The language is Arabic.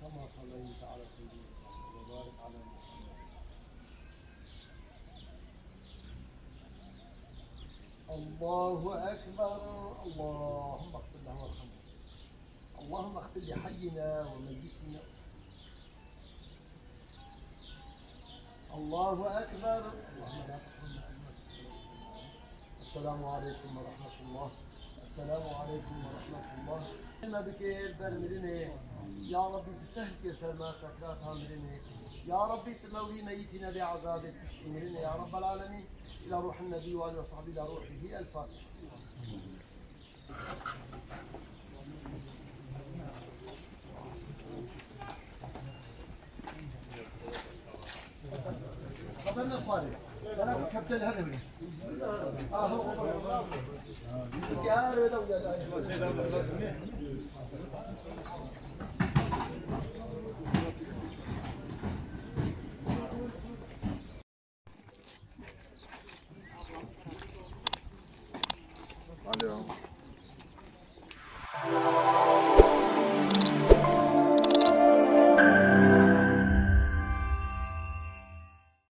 كما صليت على سيدنا محمد وبارك على محمد. الله أكبر. اللهم اغفر له وارحمه. اللهم اغفر لحينا وميتنا. الله أكبر. اللهم لا تحرمنا أجرك. السلام عليكم ورحمة الله. السلام عليكم ورحمة الله. ما بكير برمرني يا ربي تسهل كسر ما سكرات هامرني يا ربي تموي ميتنا بعذابك تشتمرني يا رب العالمين. إلى روح النبي وآله وصحبه إلى روحه الفاتحة. خبرنا القارئ أنا كابتن الهرمي هو